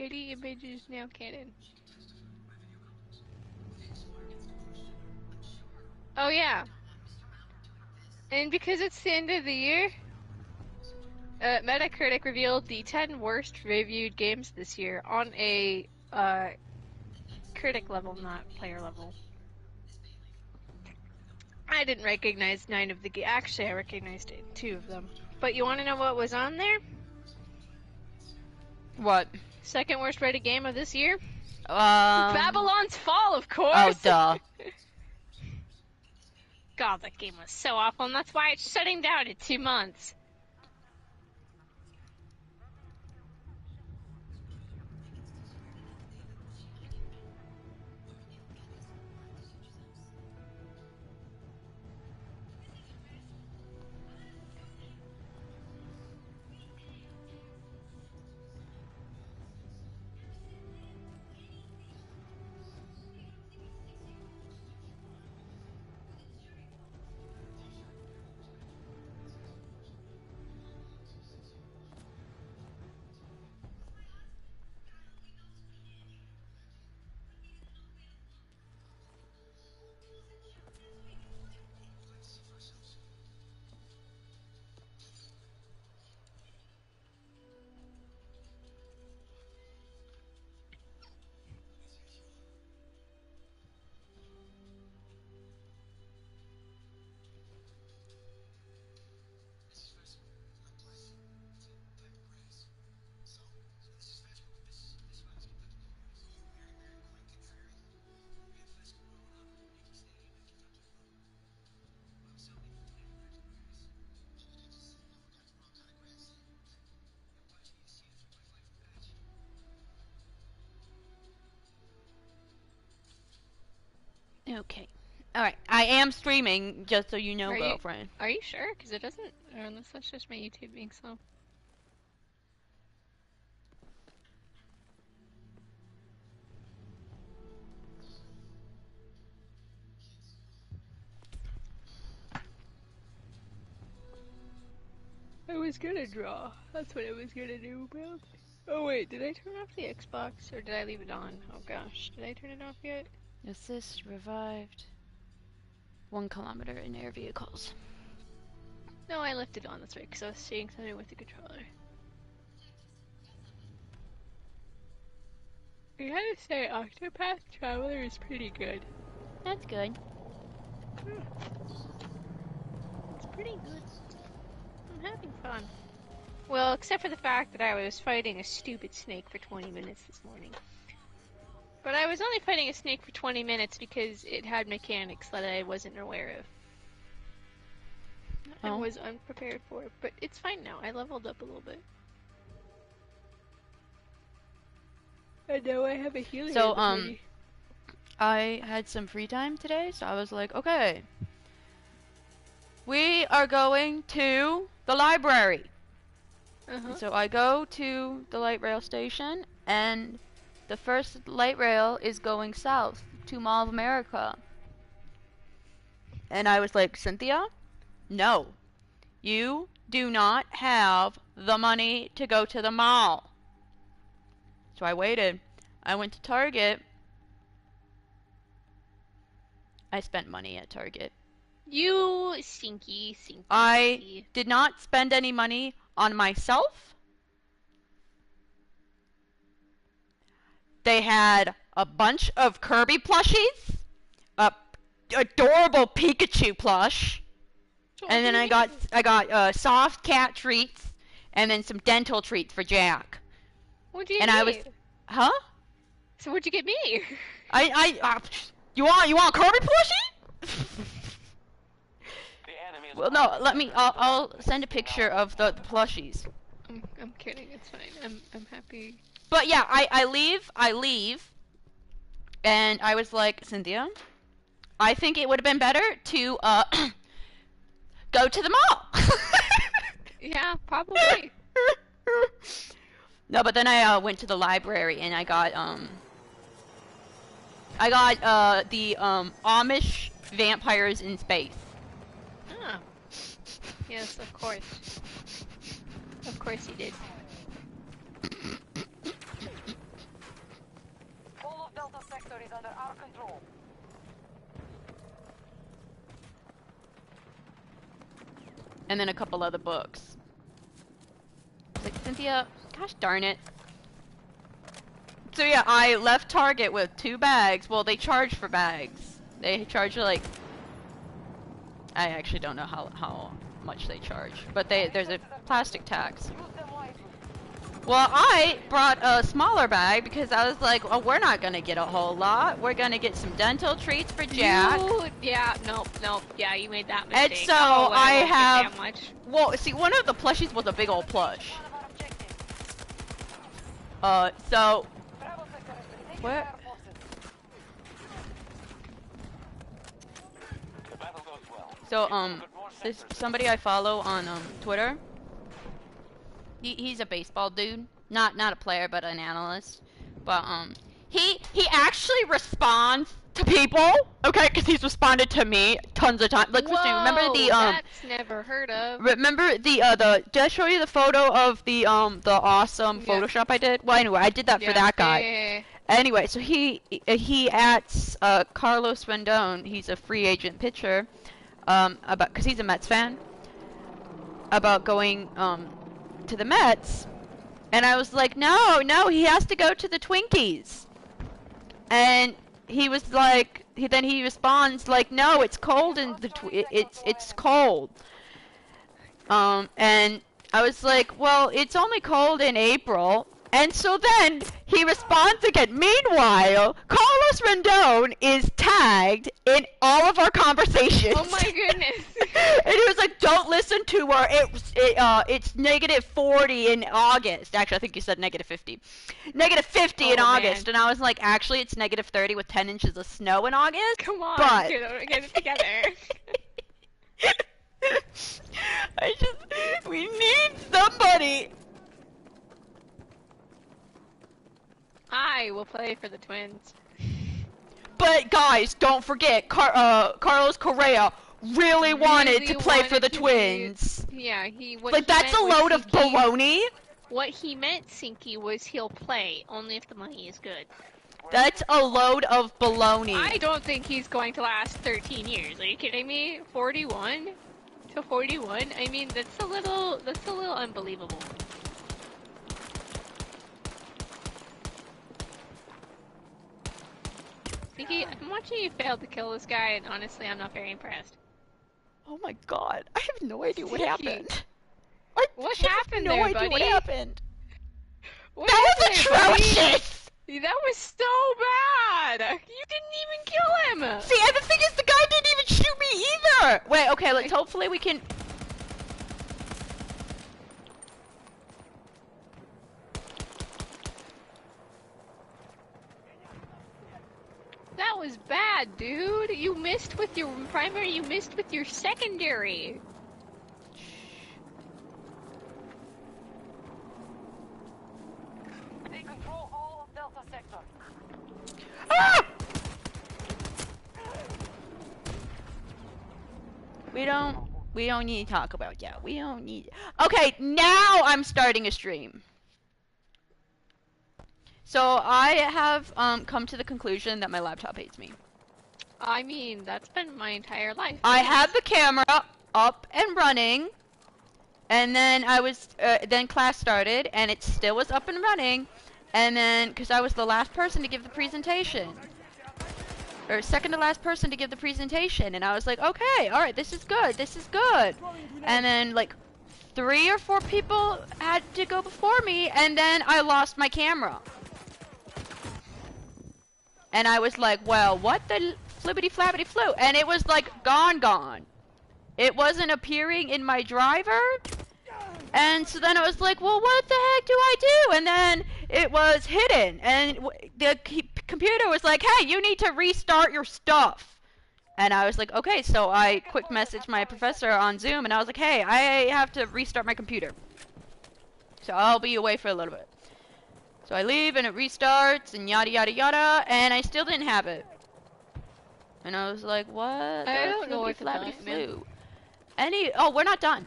Getty images now canon. Oh yeah. And because it's the end of the year, Metacritic revealed the 10 worst reviewed games this year on a critic level, not player level. I didn't recognize 9 of the games. Actually, I recognized 2 of them. But you want to know what was on there? What? Second worst rated game of this year? Babylon's Fall, of course! Oh, duh. God, that game was so awful, and that's why it's shutting down in 2 months. Okay. Alright, I am streaming, just so you know, girlfriend. Are you sure? Because it doesn't, or unless that's just my YouTube being slow. I was gonna draw. That's what I was gonna do, bro. Oh wait, did I turn off the Xbox, or did I leave it on? Oh gosh, did I turn it off yet? Assist revived. 1 kilometer in air vehicles. No, I left it on, that's right, because I was seeing something with the controller. I gotta say, Octopath Traveler is pretty good. That's good. It's pretty good. I'm having fun. Well, except for the fact that I was fighting a stupid snake for 20 minutes this morning. But I was only fighting a snake for 20 minutes because it had mechanics that I wasn't aware of. I was unprepared for it, but it's fine now. I leveled up a little bit. And now I have a healing. So, I had some free time today, so I was like, okay. We are going to the library. And so I go to the light rail station, and the first light rail is going south to Mall of America. And I was like, Cynthia, no. You do not have the money to go to the mall. So I waited. I went to Target. I spent money at Target. You Sinky. I did not spend any money on myself. They had a bunch of Kirby plushies, a adorable Pikachu plush, and then I got soft cat treats, and then some dental treats for Jack. What'd you get me? Huh? So what'd you get me? You want a Kirby plushie? Well, no, I'll send a picture of the plushies. I'm kidding, it's fine. I'm happy. But yeah, I leave, and I was like, Cynthia, I think it would have been better to, go to the mall. Yeah, probably. No, but then I, went to the library, and I got the, Amish Vampires in Space. Ah. Yes, of course. Of course you did. And then a couple other books. Like, Cynthia, gosh darn it. So yeah, I left Target with 2 bags. Well, they charge for bags. They charge like... I actually don't know how much they charge. But there's a plastic tax. Well, I brought a smaller bag because I was like, well, we're not gonna get a whole lot. We're gonna get some dental treats for Jack. Yeah, nope. Yeah, you made that mistake. And so I have... Well, see, one of the plushies was a big old plush. So... What? So, there's somebody I follow on, Twitter. He's a baseball dude. Not a player, but an analyst. But, he actually responds to people, okay? Because he's responded to me tons of times. Like, whoa, remember the, that's never heard of. Remember the, did I show you the photo of the awesome Photoshop I did? Well, anyway, I did that for that guy. Yeah. Anyway, so he asks Carlos Rendon, he's a free agent pitcher, because he's a Mets fan, about going to the Mets, and I was like, no, he has to go to the Twinkies, and he was like, then he responds like, no, it's cold in the it's cold, and I was like, well, it's only cold in April. And so then he responds again. Meanwhile, Carlos Rendon is tagged in all of our conversations. Oh my goodness! And he was like, "Don't listen to her. It's -40 in August." Actually, I think you said -50. -50 in August, and I was like, "Actually, it's -30 with 10 inches of snow in August." Come on, but... get it together. We need somebody. I will play for the Twins. But guys, don't forget, Carlos Correa really wanted to play for the Twins. Yeah, that's a load of baloney. What he meant, Sinky, was he'll play, only if the money is good. That's a load of baloney. I don't think he's going to last 13 years. Are you kidding me? 41 to 41? I mean, that's a little unbelievable. Sinky, I'm watching you fail to kill this guy, and honestly, I'm not very impressed. Oh my god, I have no idea what happened. What happened there, buddy? I have no idea what happened. That was atrocious! That was so bad! You didn't even kill him! See, and the thing is, the guy didn't even shoot me either! Wait, okay, let's hopefully we can... That was bad, dude. You missed with your primary, you missed with your secondary. They control all of Delta Sector. Ah! We don't need to talk about that. We don't need... Okay, now I'm starting a stream. So I have come to the conclusion that my laptop hates me. I mean, that's been my entire life. I had the camera up and running, and then then class started, and it still was up and running, and then, because I was the last person to give the presentation, or second to last person to give the presentation, and I was like, okay, alright, this is good, and then, like, 3 or 4 people had to go before me, and then I lost my camera. And I was like, well, what the flippity flappity flu? And it was like gone. It wasn't appearing in my driver. And so then I was like, well, what the heck do I do? And then it was hidden. And the computer was like, hey, you need to restart your stuff. And I was like, okay. So I quick messaged my professor on Zoom. And I was like, hey, I have to restart my computer. So I'll be away for a little bit. So I leave and it restarts and yada yada yada, and I still didn't have it. And I was like, what? I don't know what the flu. Oh, we're not done.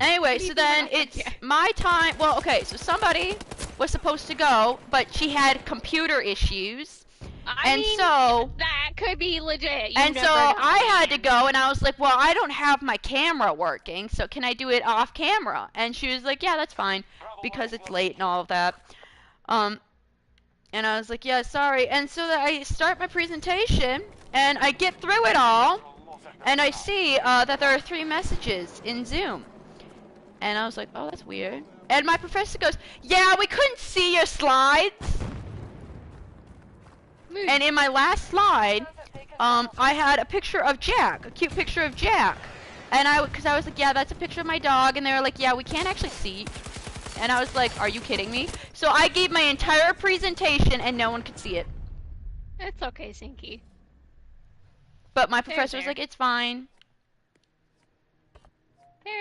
Anyway, so then it's my time. Well, okay, so somebody was supposed to go, but she had computer issues, I mean, so that could be legit. You and never so know, I had to man. go, and I was like, well, I don't have my camera working, so can I do it off camera? And she was like, yeah, that's fine, because it's late and all of that. And I was like, yeah, sorry. And so I start my presentation, and I get through it all, and I see that there are 3 messages in Zoom. And I was like, oh, that's weird. And my professor goes, yeah, we couldn't see your slides. And in my last slide, I had a picture of Jack, a cute picture of Jack. And because I was like, yeah, that's a picture of my dog. And they were like, yeah, we can't actually see. And I was like, are you kidding me? So I gave my entire presentation and no one could see it. It's okay, Sinky. But my professor was like, it's fine.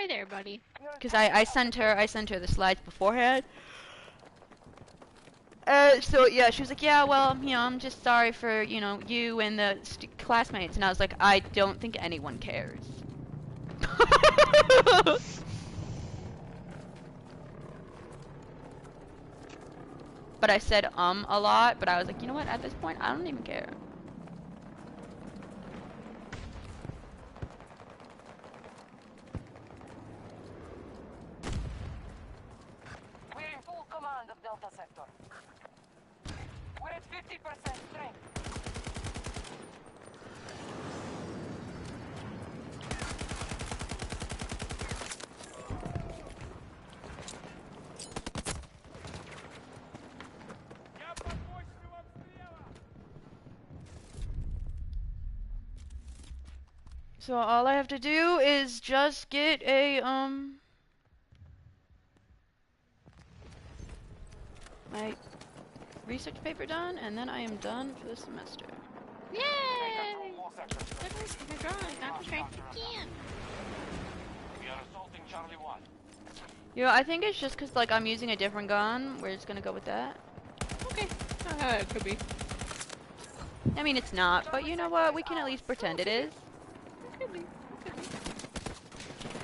There, buddy. Because I sent her the slides beforehand. So yeah, she was like, yeah, well, you know, I'm just sorry for, you know, you and the classmates. And I was like, I don't think anyone cares. But I said a lot, but I was like, you know what, at this point, I don't even care. We're in full command of Delta Sector. We're at 50% strength. So all I have to do is just get a, my research paper done, and then I am done for the semester. Yay! You're drawing. Not distracted again. We are assaulting Charlie 1. You know, I think it's just because, like, I'm using a different gun. We're just gonna go with that. Okay. It could be. I mean, it's not, but you know what? We can at least pretend it is. Could be.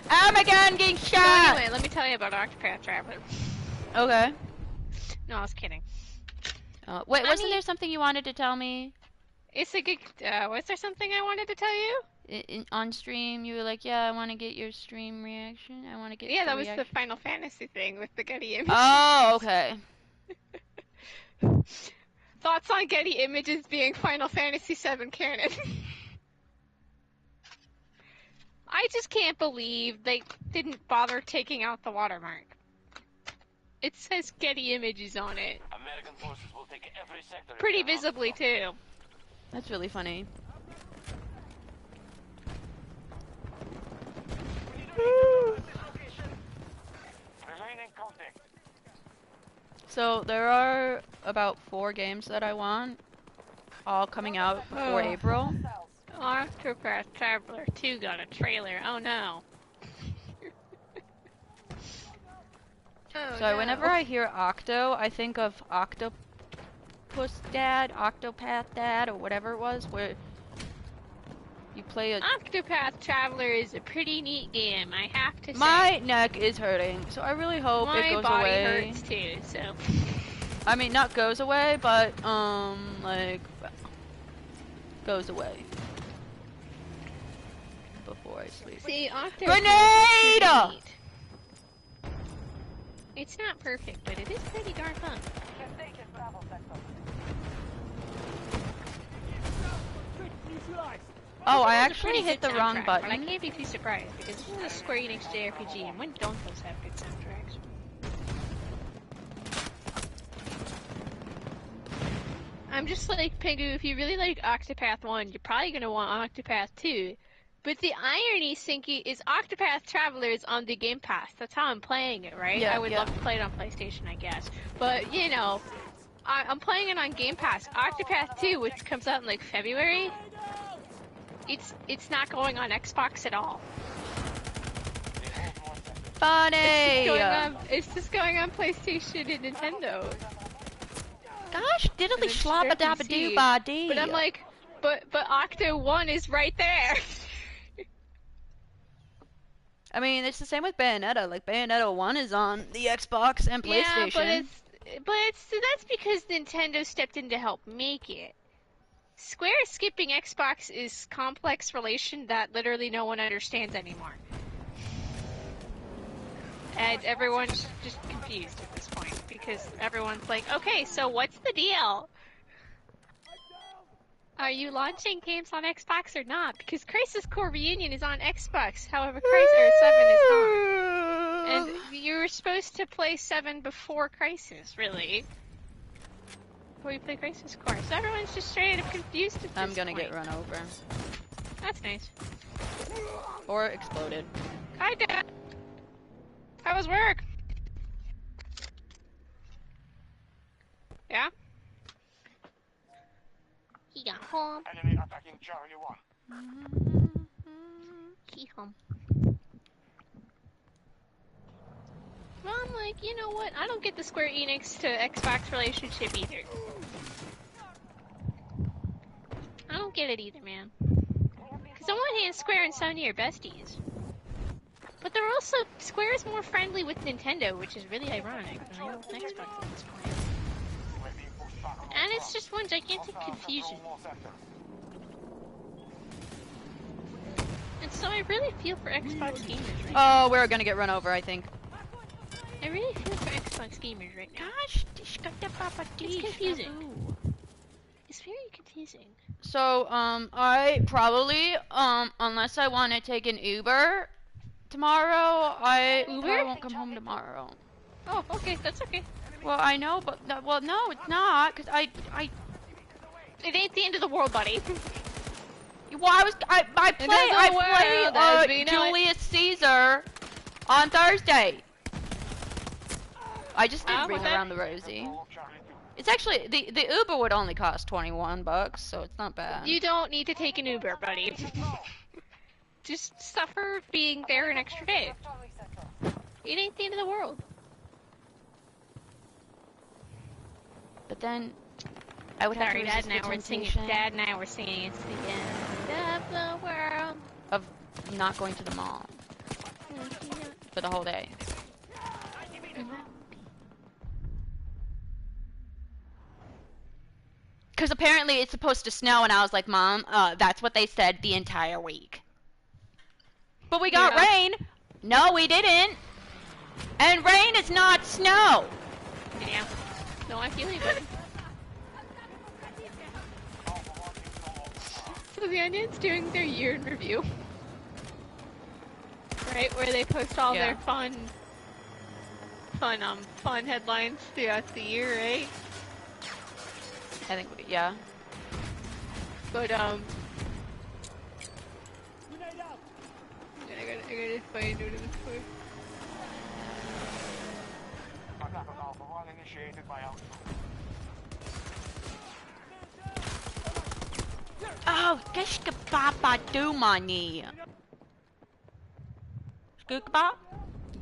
Oh my god, I'm getting So shot! anyway, let me tell you about Octopath Traveler. Okay. No, I was kidding. Wait, I wasn't mean- there something you wanted to tell me? It's a good. Was there something I wanted to tell you? On stream, you were like, yeah, I want to get your stream reaction. I want to get Yeah, the that was reaction. the Final Fantasy thing with the Getty Images. Oh, okay. Thoughts on Getty Images being Final Fantasy VII canon? I just can't believe they didn't bother taking out the watermark. It says Getty Images on it. American forces will take every sector. Pretty visibly, too. That's really funny. Remain in contact. So there are about 4 games that I want, all coming out before April. Octopath Traveler 2 got a trailer. Oh no. So whenever I hear Octo, I think of Octopus Dad, Octopath Dad, or whatever it was, where you play a... Octopath Traveler is a pretty neat game, I have to say. My neck is hurting, so I really hope it My goes body away. hurts too, so... I mean, not goes away, but, like, goes away. Before I sleep. See, Octopath Grenade! is pretty neat. It's not perfect, but it is pretty darn fun. Can take it, Bravo Sector. Oh, I It's a actually pretty hit good the wrong soundtrack, But I button. can't be too surprised, because this is a Square Enix JRPG, and when don't those have good soundtracks? I'm just like, Pengu, if you really like Octopath 1, you're probably going to want Octopath 2. But the irony, Sinky, is Octopath Traveler is on the Game Pass. That's how I'm playing it, right? Yeah, I would yeah. love to play it on PlayStation, I guess. But, you know, I'm playing it on Game Pass. Octopath 2, which comes out in, like, February, it's not going on Xbox at all. Funny! It's just going on PlayStation and Nintendo. Gosh, diddly And it's slobba dabba PC. doo ba dee. But I'm like, but Octo 1 is right there. I mean, it's the same with Bayonetta. Like, Bayonetta 1 is on the Xbox and PlayStation. Yeah, but that's because Nintendo stepped in to help make it. Square skipping Xbox is complex relation that literally no one understands anymore. And everyone's just confused at this point, because everyone's like, okay, so what's the deal? Are you launching games on Xbox or not? Because Crisis Core Reunion is on Xbox, however Crisis 7 is not. And you were supposed to play 7 before Crisis, really. Before you play Crisis Core. So everyone's just straight up confused at this I'm gonna point. get run over. That's nice. Or exploded. Hi, Dad. How was work? Yeah? He got home. Enemy attacking Charlie 1. He home. Well, I'm like, you know what? I don't get the Square Enix to Xbox relationship either. I don't get it either, man. Because on one hand, Square and Sony are besties. But they're also, Square is more friendly with Nintendo, which is really ironic. Than they are with Xbox at this point. And it's just one gigantic confusion. And so I really feel for Xbox gamers right now. Oh, we're gonna get run over, I think. I really feel for Xbox gamers right now. Gosh, It's confusing. It's very confusing. So, I probably, unless I want to take an Uber tomorrow, I probably won't come home tomorrow. Oh, okay, that's okay. Well, I know, but, well, no, it's not, because I It ain't the end of the world, buddy. well, I play Julius Caesar on Thursday. I just did Ring Around the Rosie. It's actually, the Uber would only cost 21 bucks, so it's not bad. You don't need to take an Uber, buddy. Just suffer being there an extra day. It ain't the end of the world. But then, I would have to resist the temptation Dad and I were singing it's the end of the world. of not going to the mall for the whole day. Because apparently it's supposed to snow, and I was like, Mom, that's what they said the entire week. But we got rain. No, we didn't. And rain is not snow. Yeah. No, I feel you, buddy. So the Onion's doing their year in review. Right, where they post all their fun headlines throughout the year, right? I think, yeah. But, I gotta find what it was for. Initiated by Oh, qu'est-ce que papa do, money? Scoop-bop?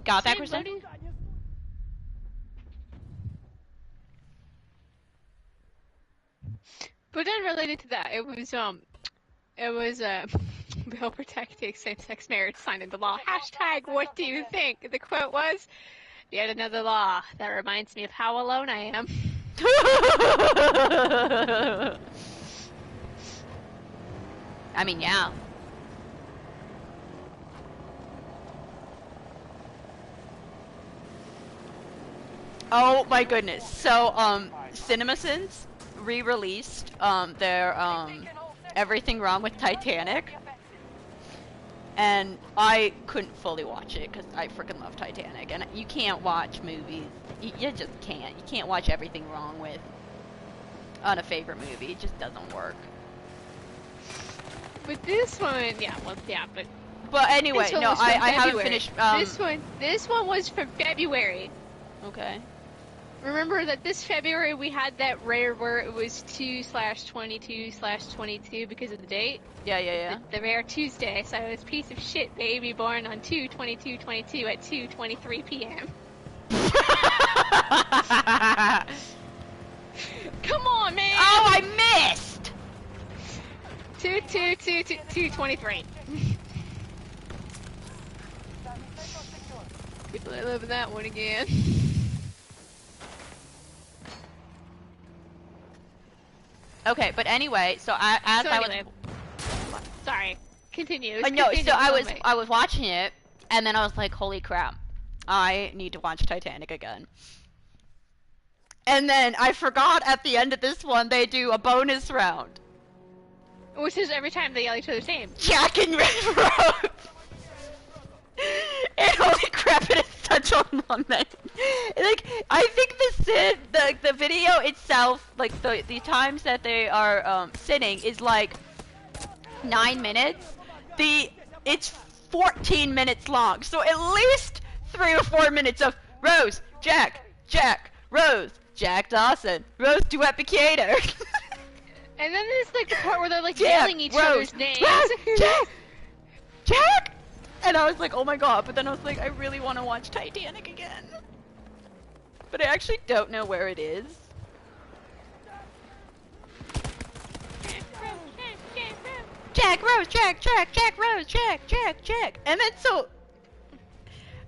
Got that, Kristen? But unrelated to that, it was Bill protecting same-sex marriage signed into law. Hashtag what do you think? The quote was, yet another law that reminds me of how alone I am. I mean, yeah. Oh my goodness. So, CinemaSins re-released, their, Everything Wrong with Titanic. And I couldn't fully watch it, because I freaking love Titanic. And you can't watch movies. You just can't. You can't watch Everything Wrong with on a favorite movie. It just doesn't work. But this one, But anyway, no, I haven't finished, This one was from February. Okay. Remember that this February we had that rare where it was 2/22/22 because of the date? Yeah. The rare Tuesday, so it was piece of shit baby born on 2/22/22 at 2:23 p.m. Come on, man! Oh, I missed! 2/23. People are loving that one again. Okay, but anyway, so Sorry. Continue. No, so I was watching it, and then I was like, holy crap, I need to watch Titanic again. And then I forgot at the end of this one they do a bonus round. Which is every time they yell each other's name. Jack and Rose. And holy crap, it is such a moment. Like, I think the video itself, like the times that they are sitting is like 9 minutes. It's 14 minutes long, so at least 3 or 4 minutes of Rose, Jack, Rose, Jack Dawson, Rose Duet Picator. And then there's like the part where they're like yelling each other's names. Rose, Jack! And I was like, oh my god, but then I was like, I really want to watch Titanic again. But I actually don't know where it is. Jack, Rose, Jack, Rose, Jack. And then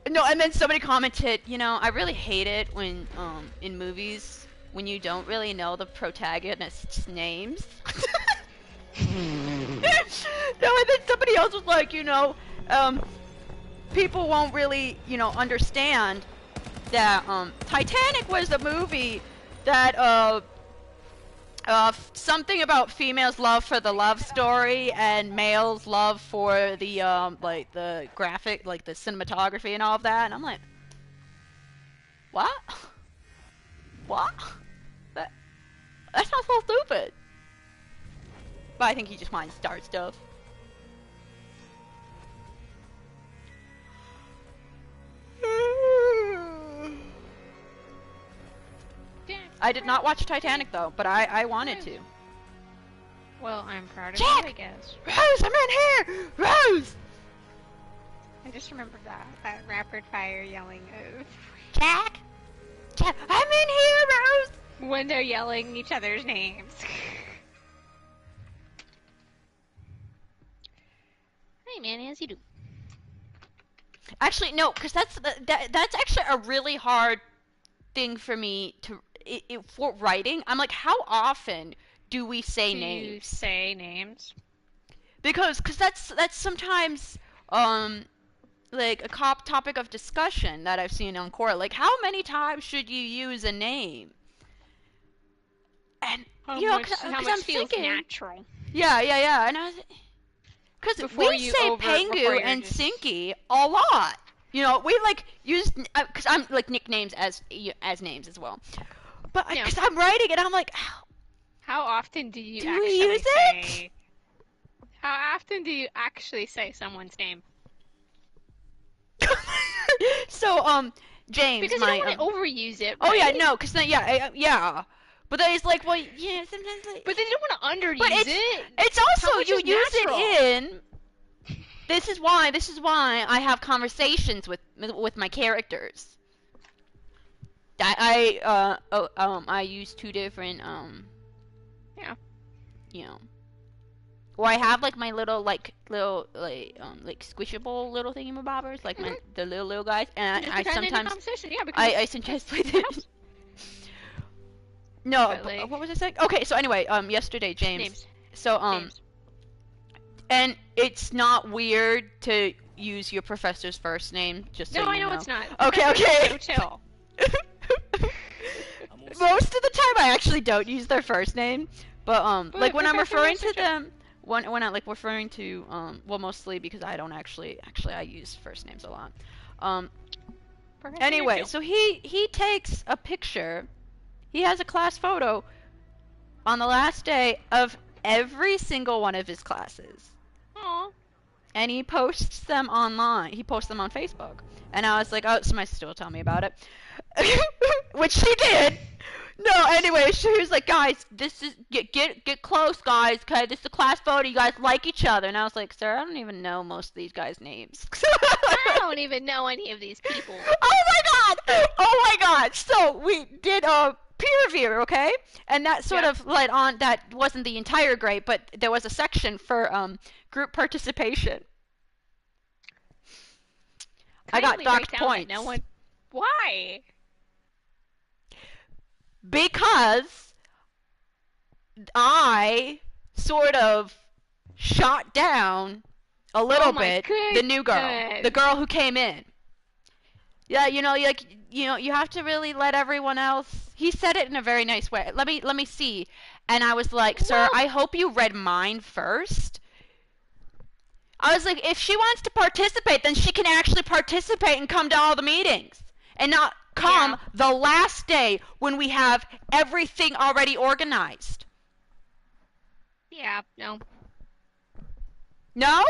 and then somebody commented, you know, I really hate it when, in movies, when you don't really know the protagonist's names. No, and then somebody else was like, you know, people won't really, you know, understand that, Titanic was a movie that, something about females' love for the love story and males' love for the, like, the graphic, like, the cinematography and all of that, and I'm like, what? What? That's not so stupid. But I think he just wanted to start stuff. I did not watch Titanic though, but I wanted to. Well, I'm proud of Jack! you, I guess. Rose, I'm in here! Rose! I just remembered that rapid fire yelling of Jack! Jack, I'm in here, Rose! when they're yelling each other's names. Hey man, as you do. Actually, no, because that's actually a really hard thing for me to for writing. I'm like, how often do we say names? You say names? Because that's sometimes like a topic of discussion that I've seen on Quora. Like, how many times should you use a name? And you know, because I'm thinking natural. Yeah, and I was. Because we say Pengu and Sinky a lot. You know, we like use because I'm like nicknames as names as well. But because I'm writing it, I'm like, how often do you actually use say? It? How often do you actually say someone's name? So James, because you don't want to overuse it. Right? Oh yeah, no, because then yeah. But then it's like, well, yeah, sometimes. Like, but then you don't want to underuse it. It's also you use it in. This is why I have conversations with my characters. I use 2 different yeah. You know. Or I have like my little squishable little thingamabobbers, like the little guys, and I sometimes I sometimes play this. No, but what was I saying? Okay, so anyway, yesterday, James. Names. So, Names. And it's not weird to use your professor's first name, just so you know. No, I know it's not. Okay. So chill. Most of the time, I actually don't use their first name, but like when I'm referring to them, when I like referring to well, mostly because I don't actually I use first names a lot. Anyway, so he takes a picture. He has a class photo on the last day of every single one of his classes. Aww. And he posts them online. He posts them on Facebook. And I was like, oh, so my sister will tell me about it. Which she did. No, anyway, she was like, guys, this is, get close, guys, okay? This is a class photo. You guys like each other. And I was like, sir, I don't even know most of these guys' names. I don't even know any of these people. Oh my god. So we did a peer review, okay? And that sort of led on, that wasn't the entire grade, but there was a section for group participation. I got docked points. No one. Why? Because I sort of shot down a little bit the new girl, the girl who came in. Yeah, you know, like, you know, you have to really let everyone else. He said it in a very nice way. Let me see. And I was like, sir, I hope you read mine first. I was like, if she wants to participate, then she can actually participate and come to all the meetings. And not come the last day when we have everything already organized. Yeah, no. No?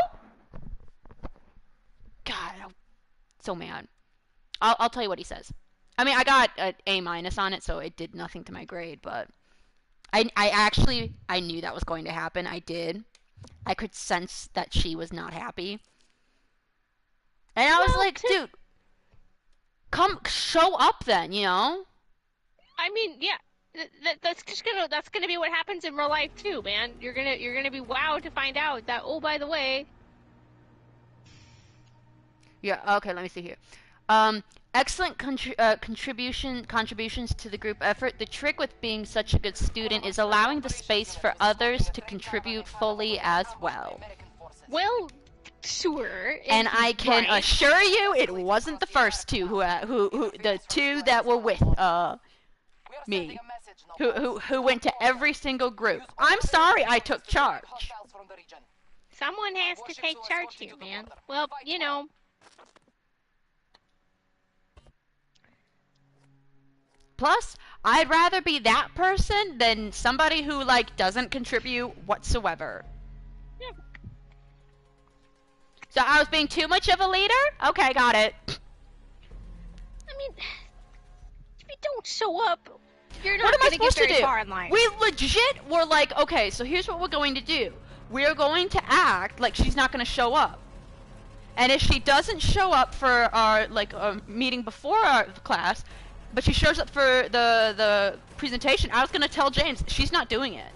God, I'm so mad. I'll tell you what he says. I mean, I got an A- on it, so it did nothing to my grade, but I actually knew that was going to happen. I did. I could sense that she was not happy. And I was like, dude, come show up then, you know? I mean, yeah. That's gonna be what happens in real life too, man. You're gonna be wowed to find out that, oh, by the way. Yeah, okay, let me see here. Excellent contributions to the group effort. The trick with being such a good student is allowing the space for others to contribute fully as well. Well, sure. And I can assure you, it wasn't the first two the two that were with me, who went to every single group. I'm sorry I took charge. Someone has to take charge here, man. Well, you know. Plus, I'd rather be that person than somebody who, like, doesn't contribute whatsoever. Yeah. So I was being too much of a leader? Okay, got it. I mean, if you don't show up, you're not what am I gonna supposed get very to do? far in life. We legit were like, okay, so here's what we're going to do. We're going to act like she's not going to show up. And if she doesn't show up for our, like, meeting before our class, but she shows up for the presentation, I was going to tell James, she's not doing it.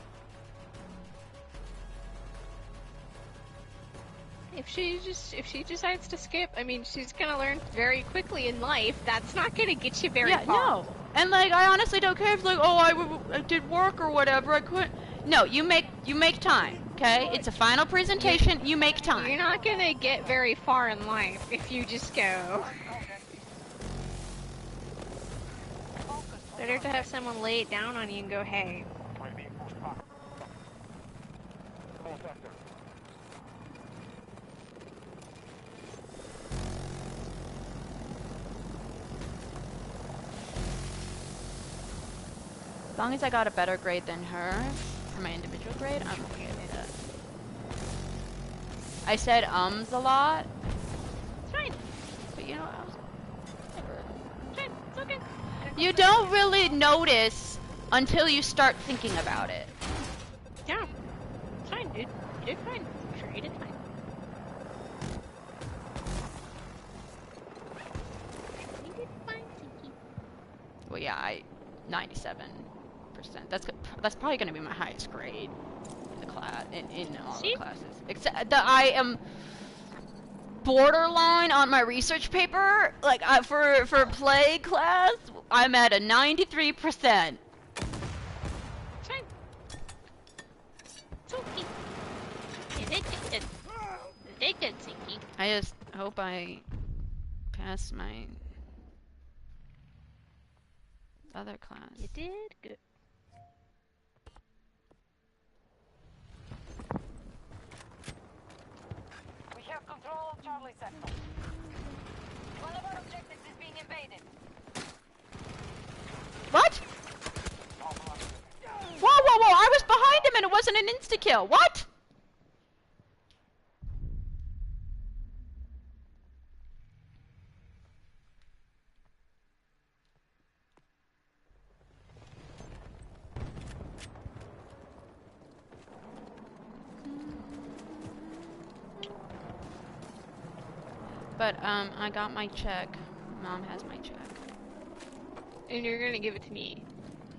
If she decides to skip, I mean, she's gonna learn very quickly in life. That's not gonna get you very far. No. And, like, I honestly don't care if, like, oh, I did work or whatever, I couldn't. No, you make time, okay? It's a final presentation, you make time. You're not gonna get very far in life if you just go. Better to have someone lay it down on you and go, hey. As long as I got a better grade than her for my individual grade, I'm okay with it. I said a lot. It's fine. But you know, I was It's fine. It's okay. You don't really notice until you start thinking about it. Yeah. It's fine, dude. You did fine. Sure, you did fine. You did fine, Sinky. Well, yeah, 97%. That's probably going to be my highest grade in the class, in all the classes. Except that I am borderline on my research paper. Like, for play class, I'm at a 93%. Fine. It's okay. You did good. You did good, Sinky. I just hope I pass my other class. You did good. We have control of Charlie sector. One of our objectives is being invaded. What? Whoa! I was behind him and it wasn't an insta-kill. What? But, I got my check. Mom has my check. And you're gonna give it to me.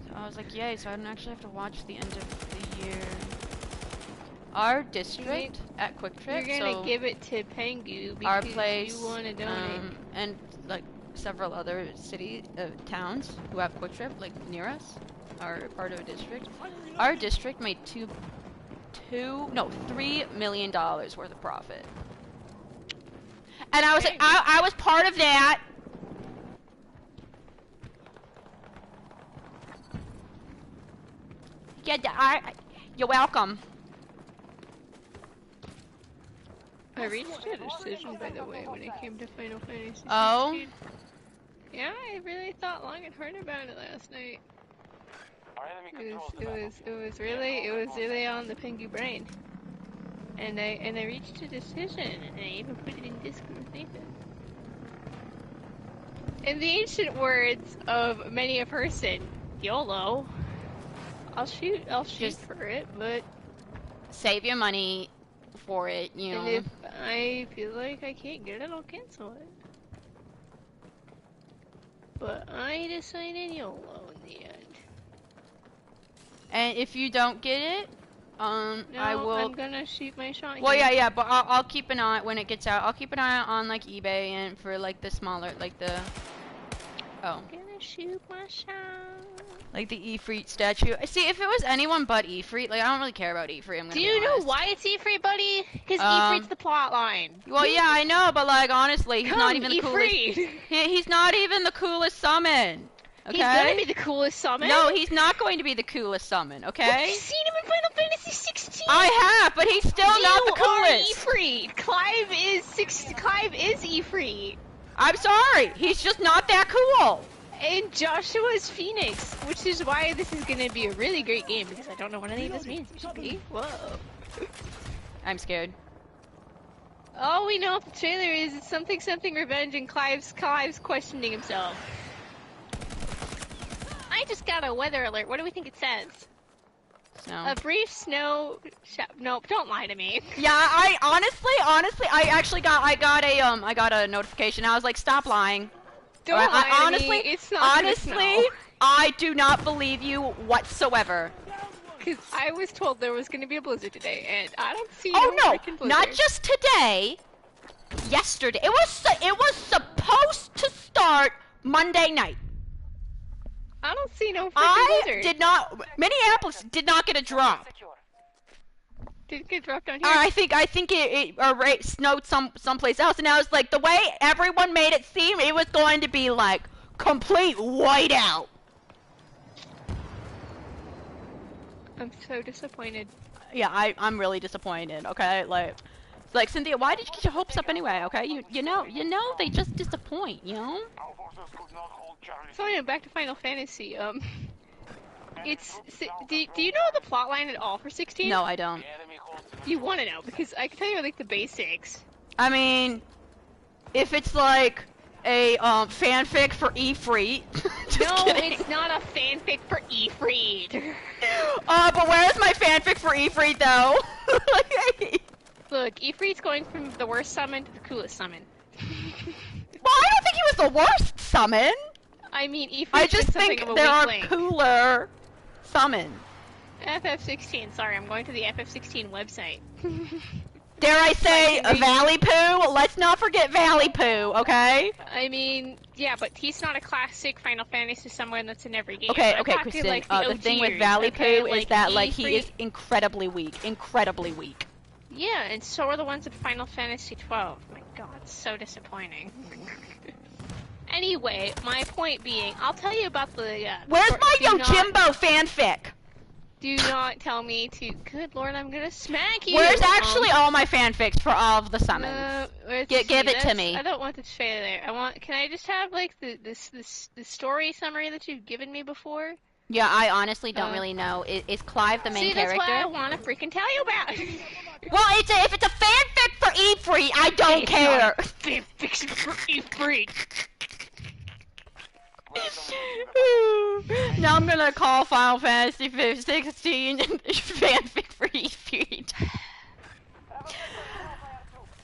So I was like, yay, so I don't actually have to watch the end of the year. Our district at Quick Trip, You're gonna give it to Pengu because our place, you wanna donate. and, like, several other towns who have Quick Trip, like, near us. Our part of a district. Our district made $3 million worth of profit. And I was like, I was part of that. Yeah, you're welcome. I reached a decision, by the way, when it came to Final Fantasy 16. Oh? Yeah, I really thought long and hard about it last night. It was really on the Pingu brain. And I reached a decision, and I even put it in Discord with Nathan. In the ancient words of many a person, YOLO. I'll shoot for it, but save your money for it, you know. And if I feel like I can't get it, I'll cancel it. But I decided YOLO in the end. And if you don't get it, no, I will. I'm gonna shoot my shot. Well, here. yeah, but I'll keep an eye when it gets out. I'll keep an eye on like eBay and for like the smaller, like the. Oh. I'm gonna shoot my shot. Like the Ifrit statue. See, if it was anyone but Ifrit, like I don't really care about Ifrit. I'm gonna Do you know why it's Ifrit, buddy? Because Ifrit's the plot line. Well, yeah, I know, but like honestly, he's not even the coolest. Ifrit. He's not even the coolest summon. Okay? He's gonna be the coolest summon. No, he's not going to be the coolest summon. Okay? Have you seen him in Final Fantasy 16? I have, but he's still not the coolest. Ifrit. Clive is Ifrit. I'm sorry, he's just not that cool. And Joshua's Phoenix, which is why this is gonna be a really great game, because I don't know what any of this means. Whoa. I'm scared. All we know of the trailer is it's something revenge, and Clive's questioning himself. I just got a weather alert. What do we think it says? Snow. A brief snow. Nope, don't lie to me. Yeah, I honestly, I got a notification. I was like, stop lying. Don't lie to me. It's not honestly, I do not believe you whatsoever. Because I was told there was going to be a blizzard today, and I don't see freaking blizzard. Not just today. Yesterday. It was supposed to start Monday night. I don't see no freaking blizzard. Minneapolis did not get a drop. Did it get dropped down here? I think it snowed someplace else, and I was like, the way everyone made it seem, it was going to be like complete whiteout. I'm so disappointed. Yeah, I'm really disappointed. Okay, like Cynthia, why did you get your hopes up anyway? Okay, you know they just disappoint. You know. So anyway, back to Final Fantasy. Do you know the plotline at all for 16? No, I don't. You want to know, because I can tell you like the basics. I mean, if it's like a fanfic for Ifrit. No, it's not a fanfic for Ifrit. But where's my fanfic for Ifrit though? Look, Ifrit's going from the worst summon to the coolest summon. Well, I don't think he was the worst summon. I mean, Ifrit's I just think there are cooler summons. FF16, sorry, I'm going to the FF16 website. Dare I say Valley Poo? Let's not forget Valley Poo, okay? I mean, yeah, but he's not a classic Final Fantasy someone that's in every game. Okay, Kristen, like the thing with Valley Poo is that, like, he is incredibly weak. Incredibly weak. Yeah, and so are the ones in Final Fantasy 12. My god, so disappointing. Anyway, my point being, I'll tell you about the, Where's my Yojimbo fanfic? Do not tell me to. Good lord, I'm gonna smack you. Where's actually all my fanfics for all of the summons? Give it to me. I don't want to say there. Can I just have like the story summary that you've given me before? Yeah, I honestly don't really know. Is Clive the main character? That's what I want to freaking tell you about. Well, if it's a fanfic for Ifrit, I don't care. Fanfics for Ifrit. Now I'm gonna call Final Fantasy 16 fanfic for Ifrit.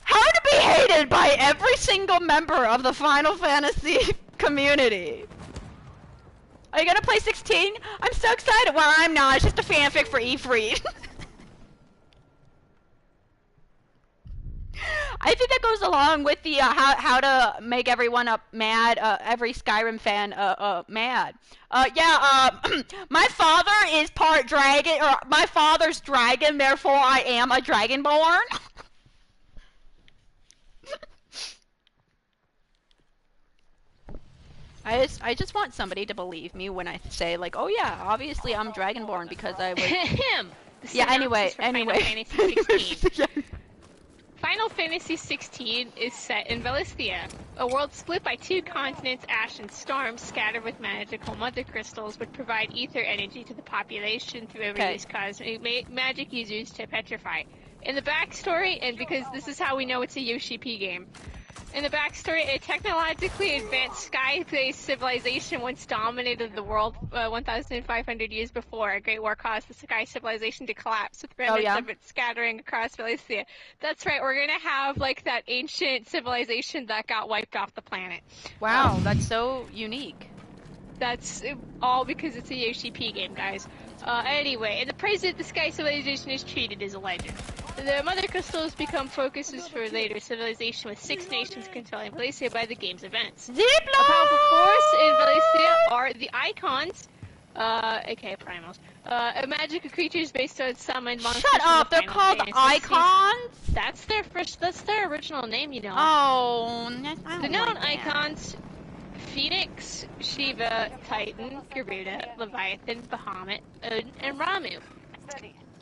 How to be hated by every single member of the Final Fantasy community. Are you gonna play 16? I'm so excited. Well, I'm not. It's just a fanfic for Ifrit. I think that goes along with the how to make everyone mad, every Skyrim fan mad. My father is part dragon, or my father's dragon, therefore I am a dragonborn. I just want somebody to believe me when I say, like, oh yeah, obviously I'm dragonborn because I was Him. Yeah, anyway. Final Fantasy 16. Final Fantasy 16 is set in Yunalescka, a world split by two continents, ash and storm, scattered with magical mother crystals, would provide ether energy to the population through overuse cosmic magic users to petrify. In the backstory, and because this is how we know it's a Yoshi P game, in the backstory, a technologically advanced sky-based civilization once dominated the world 1,500 years before. A great war caused the sky civilization to collapse, with remnants of it scattering across Yunalescka. That's right, we're gonna have, like, that ancient civilization that got wiped off the planet. Wow, that's so unique. That's all because it's a Yoshi P game, guys. Anyway, in the present, the sky civilization is treated as a legend. The mother crystals become focuses for later civilization, with 6 nations controlling Yunalescka by the game's events. A powerful force in Yunalescka are the icons, aka primals, magical creatures based on summoned monsters. Shut up! They're called icons. That's their original name, you know. Oh, the known icons: Phoenix, Shiva, Titan, Garuda, Leviathan, Bahamut, Odin, and Ramu.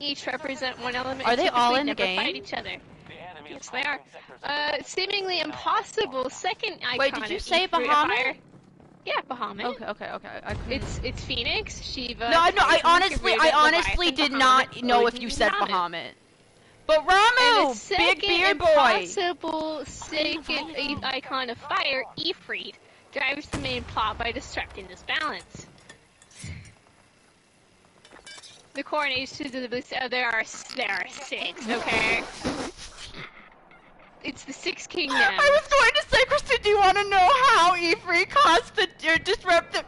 Each represent one element. Are they all in the game? game? Fight each other. Yes, they are. Seemingly impossible second icon. Wait, did you say Bahamut? Yeah, Bahamut. Okay. It's Phoenix, Shiva. No, I Garuda, honestly did not know if you said Bahamut. But Ramu, big beard boy. Impossible second icon of fire, Ifrit, drives the main plot by disrupting this balance. The coronations of the there are 6, okay? It's the 6 kingdoms. I was going to say, Kristen, do you want to know how Ifrit caused the disrupt the...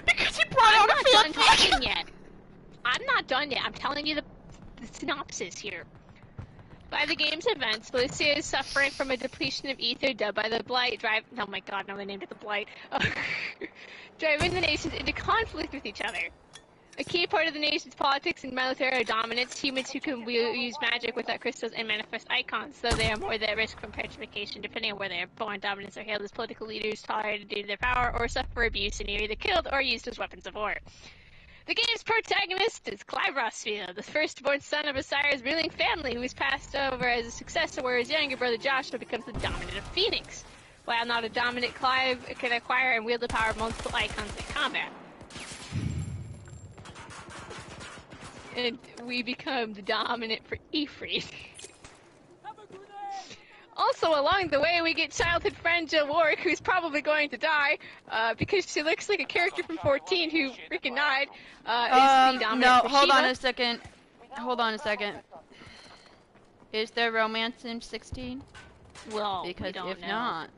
Because he brought out a field. I'm not done talking yet. I'm not done yet. I'm telling you the synopsis here. By the game's events, Yunalescka is suffering from a depletion of ether dubbed by the Blight, oh my god, no, they named it the Blight. Driving the nations into conflict with each other. A key part of the nation's politics and military dominance, humans who can use magic without crystals and manifest icons, though they are more at risk from petrification, depending on where they are born. Dominants are hailed as political leaders, tolerated due to their power, or suffer abuse and are either killed or used as weapons of war. The game's protagonist is Clive Rossfield, the firstborn son of Osiris' ruling family, who is passed over as a successor, where his younger brother Joshua becomes the dominant of Phoenix. While not a dominant, Clive can acquire and wield the power of multiple icons in combat. And we become the dominant for Ifrit. Also, along the way, we get childhood friend Jill Warwick, who's probably going to die, because she looks like a character from 14 who freaking died. Is the dominant no, for hold Shiva. on a second. Is there romance in 16? Well, because we don't if know. not,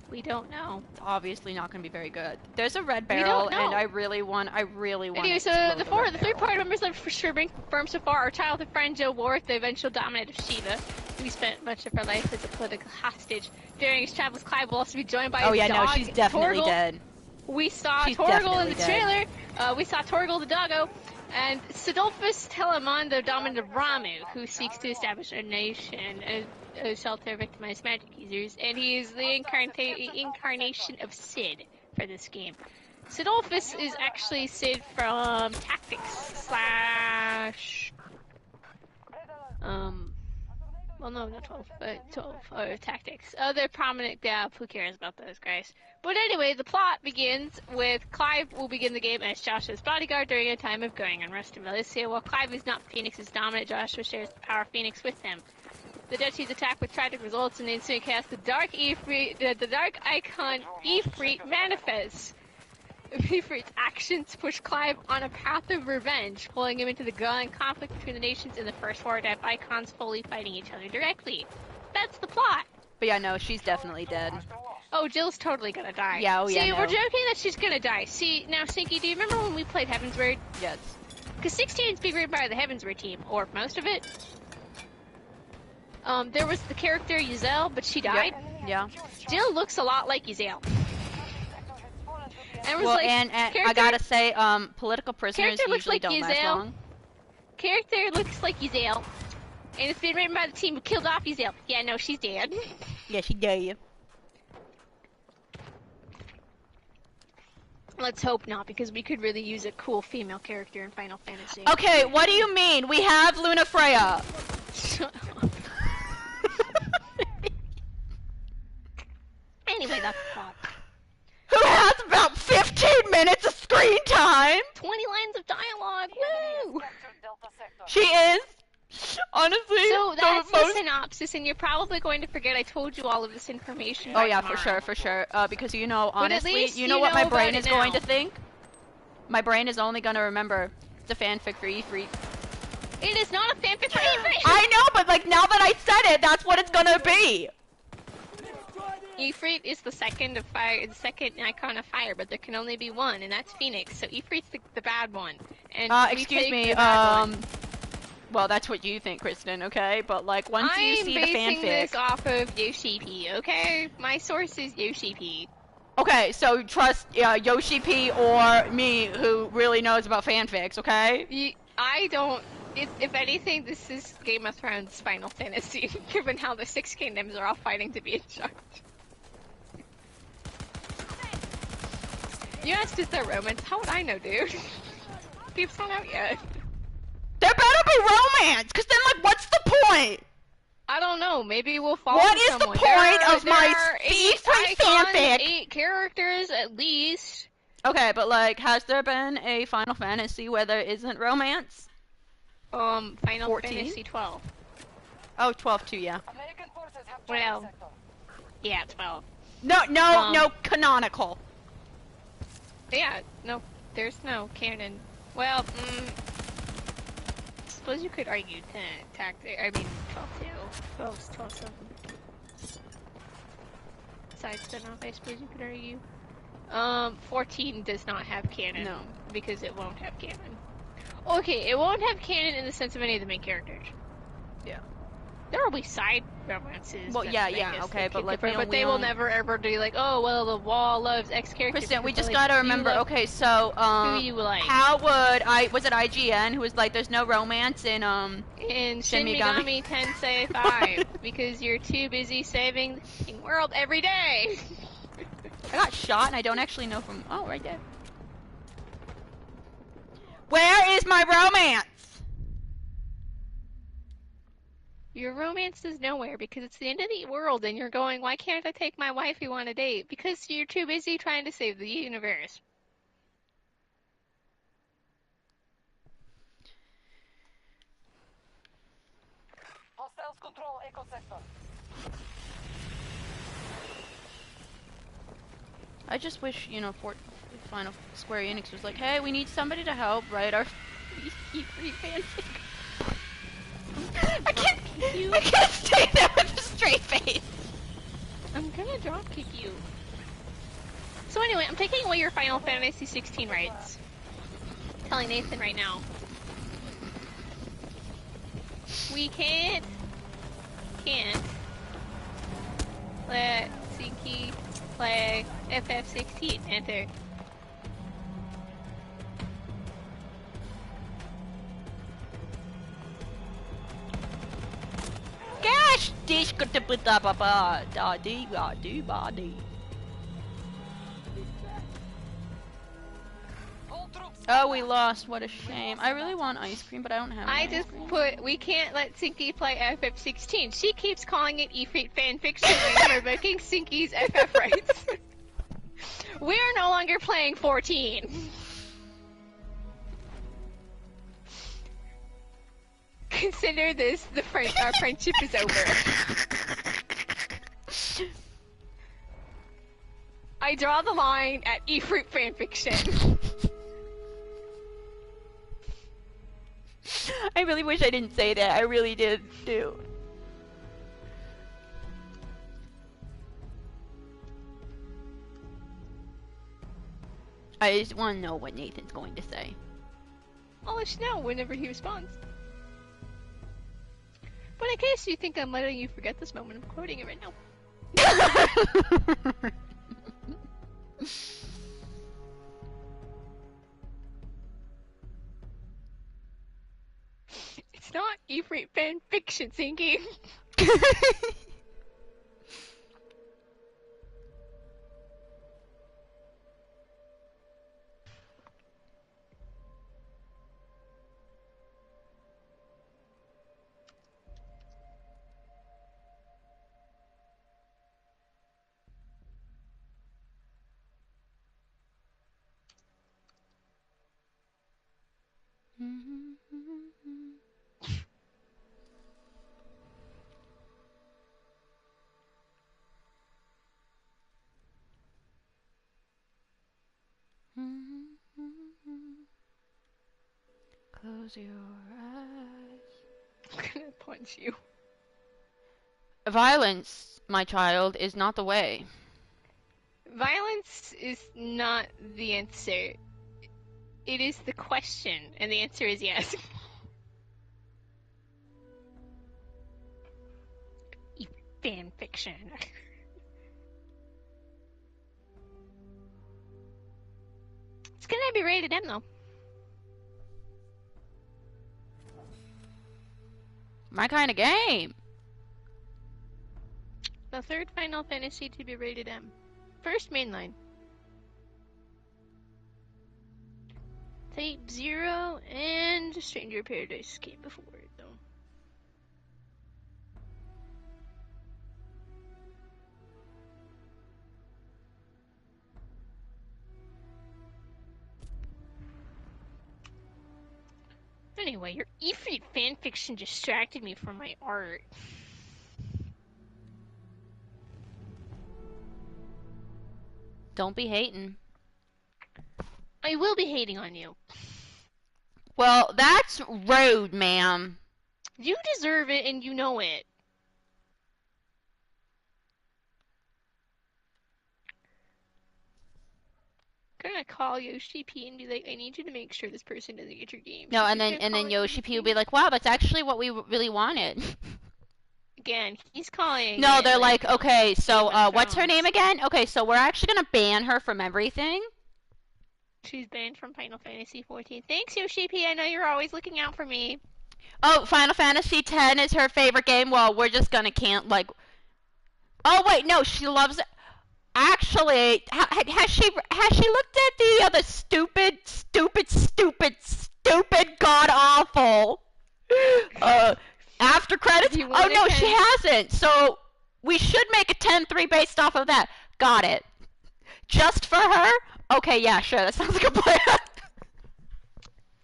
we don't know. It's obviously not going to be very good. There's a red barrel, and I really want. Anyway, so the 3 party members that for sure been confirmed so far are childhood friend Jill Warwick, the eventual dominant of Shiva, who spent much of her life as a political hostage. During his travels, Clive will also be joined by his dog, no, she's definitely Torgal. Dead. We saw Torgal in the trailer. We saw Torgal the doggo. And Sidolphus Telamon, the dominant of Ramu, who seeks to establish a nation, a shelter of victimized magic users, and he is the incarnation of Sid for this game. Sidolphus is actually Sid from Tactics well, no, not 12, but 12, Tactics. Other prominent, who cares about those guys? But anyway, the plot begins with Clive will begin the game as Joshua's bodyguard during a time of growing unrest in Yunalescka. While Clive is not Phoenix's dominant, Joshua shares the power of Phoenix with him. The duchy's attack with tragic results in the ensuing chaos. The dark icon Ifrit manifests. Ifrit's actions push Clive on a path of revenge, pulling him into the growing conflict between the nations in the first war to have icons fully fighting each other directly. That's the plot. But yeah, no, she's definitely dead. Oh, Jill's totally gonna die. Yeah, oh yeah, See, no. we're joking that she's gonna die. See, now, Sinky, do you remember when we played Heavensward? Yes. Because 16 is being written by the Heavensward team, or most of it. there was the character Giselle, but she died. Yeah. Still looks a lot like Giselle. And it was Well, like, and I gotta say, political prisoners character looks usually like don't last Giselle. long. Character looks like Giselle. And it's been written by the team who killed off Giselle. Yeah, no, she's dead. Yeah, she dead. Let's hope not, because we could really use a cool female character in Final Fantasy. Okay, what do you mean? We have Luna Freya. Shut up. Anyway, that's the plot. Who has about 15 minutes of screen time? 20 lines of dialogue. Woo! She is. Honestly. So that's the synopsis, and you're probably going to forget I told you all of this information. Oh yeah, tomorrow. for sure. Because you know, honestly, least you know you what know my brain about is it going now. to think? My brain is only going to remember the fanfic for E3. It is not a fanfic for E3! I know, but like now that I said it, that's what it's gonna be. Ifrit is the second of fire, the second icon of fire, but there can only be one, and that's Phoenix. So Ifrit's the bad one. And we Excuse take me, the bad one. well, that's what you think, Kristen, okay? But like once you see the I'm basing this fanfic, off of Yoshi P, okay? My source is Yoshi P. okay, so trust Yoshi P or me, who really knows about fanfics, okay? I don't. If anything, this is Game of Thrones Final Fantasy, given how the Six Kingdoms are all fighting to be in charge. You asked if they're romance. How would I know, dude? Peeps not out yet. There better be romance, cause then like, what's the point? I don't know. Maybe we'll follow What is someone. the point of my there are 8 E3 icons, fanfic? 8 characters at least. Okay, but like, has there been a Final Fantasy where there isn't romance? Final 14? Fantasy 12. Oh, 12 too, yeah. American forces have Well. sector. Yeah, 12. No, canonical. Yeah, no, there's no canon. Well, suppose you could argue tactic. I mean, 12 too. 12 something. Besides spin-off, I suppose you could argue. 14 does not have canon. No. Because it won't have canon. Okay, it won't have canon in the sense of any of the main characters. Yeah. There will be side romances. Well, that yeah, make yeah, us okay, think but it's like, different, we but they don't- will never ever do like, oh, well, the wall loves X character. Kristen, we because, just like, gotta you remember, love okay, so, who you like. how would was it IGN who was like, there's no romance in, In Shin Shin Megami. Megami Tensei 5, because you're too busy saving the f***ing world every day. I got shot and I don't actually know from, oh, right there. Where is my romance? Your romance is nowhere because it's the end of the world and you're going, why can't I take my wifey on a date? Because you're too busy trying to save the universe. Hostiles control Echo Sector. I just wish, you know, Final Square Enix was like, hey, we need somebody to help write our E3 fanfic. I can't stay there with a straight face. I'm gonna drop kick you. So anyway, I'm taking away your Final Fantasy 16 rights. Telling Nathan right now. We can't let Sinky play FF16. Enter. Gosh, this got to put up a da-dee. All troops. Oh, we lost. What a shame. I really want ice cream, but I don't have I any just ice cream. put, we can't let Sinky play FF16. She keeps calling it Ifrit fanfiction and revoking Sinky's FF rights. We're no longer playing 14. Consider this our friendship is over. I draw the line at Ifrit fanfiction. I really wish I didn't say that. I really did do. I just want to know what Nathan's going to say. I'll let you know whenever he responds. But in case you think I'm letting you forget this moment, I'm quoting it right now. It's not Ifrit fan fiction, Sinky. Close your eyes. I'm gonna punch you. Violence, my child, is not the way. Violence is not the answer. It is the question, and the answer is yes. Fan fiction. It's gonna be rated M though. My kind of game. The third Final Fantasy to be rated M. First mainline. Type 0 and Stranger Paradise came before it though. Anyway, your Ifrit fanfiction distracted me from my art. Don't be hating. I will be hating on you. Well, that's rude, ma'am. You deserve it and you know it. I'm gonna call Yoshi P and be like, I need you to make sure this person doesn't get your game. No, and then Yoshi P will be like, wow, that's actually what we really wanted. Again, he's calling. No, they're like, okay, so what's her Thrones. name again? Okay, so we're actually gonna ban her from everything. She's banned from Final Fantasy 14. Thanks, Yoshi P. I know you're always looking out for me. Oh, Final Fantasy 10 is her favorite game. Well, we're just gonna can't like. Oh wait, no, she loves it. Actually, has she looked at the other stupid, god awful after credits? Oh no, she hasn't. So we should make a 10-3 based off of that. Got it. Just for her? Okay, yeah, sure. That sounds like a plan.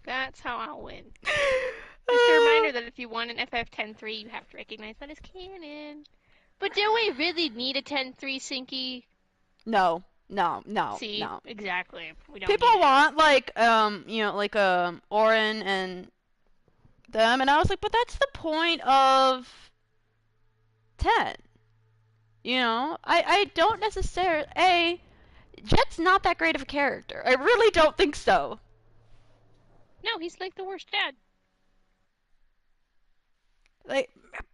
That's how I'll win. Just a reminder that if you want an FF10-3, you have to recognize that as canon. But do we really need a 10-3, Sinky? No. See, no. Exactly. We don't People need want like Orin and them, and I was like, but that's the point of 10. You know, I don't necessarily Jet's not that great of a character. I really don't think so. No, he's like the worst dad. Like,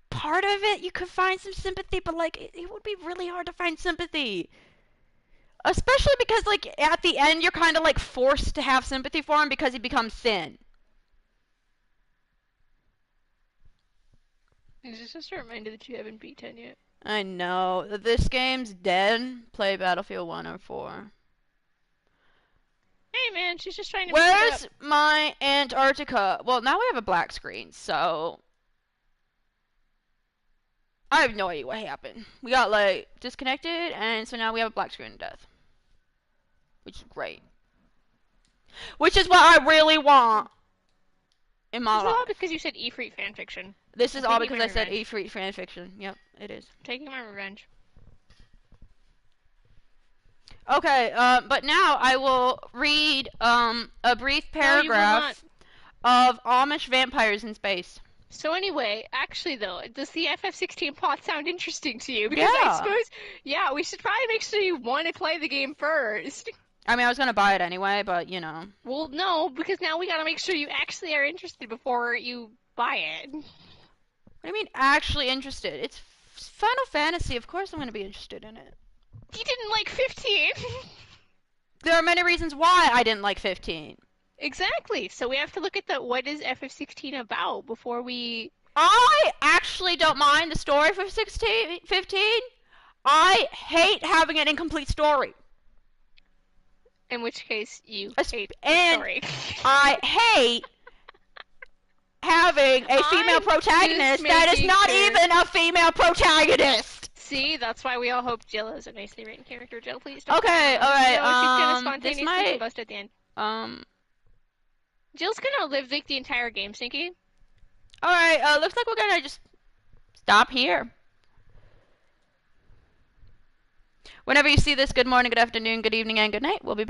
part of it you could find some sympathy, but like it would be really hard to find sympathy. Especially because like at the end you're kind of like forced to have sympathy for him because he becomes Sin. Is this just a reminder that you haven't beat 10 yet? I know. This game's dead. Play Battlefield 1 or 4. Hey man, she's just trying to Where's my Antarctica? Well, now we have a black screen, so I have no idea what happened. We got like disconnected, and so now we have a black screen of death. Which is great. Which is what I really want in my life. This is all because you said Ifrit fanfiction. This is all because I said Ifrit fanfiction. Yep, it is. Taking my revenge. Okay, but now I will read a brief paragraph of Amish vampires in space. So anyway, actually though, does the FF16 plot sound interesting to you? Because Yeah. I suppose, we should probably make sure you want to play the game first. I mean, I was gonna buy it anyway, but you know. Well, no, because now we gotta make sure you actually are interested before you buy it. What do you mean actually interested? It's Final Fantasy. Of course I'm going to be interested in it. You didn't like 15. There are many reasons why I didn't like 15. Exactly. So we have to look at the what is FF16 about before we... I actually don't mind the story for 15. I hate having an incomplete story. In which case, you hate the story. I hate having a female protagonist that is not even a female protagonist. See, that's why we all hope Jill is a nicely written character. Jill, please don't. Okay, alright, no, she's gonna spontaneously this might... combust at the end. Jill's gonna live like the entire game, Sinky. Alright, looks like we're gonna just stop here. Whenever you see this, good morning, good afternoon, good evening, and good night. We'll be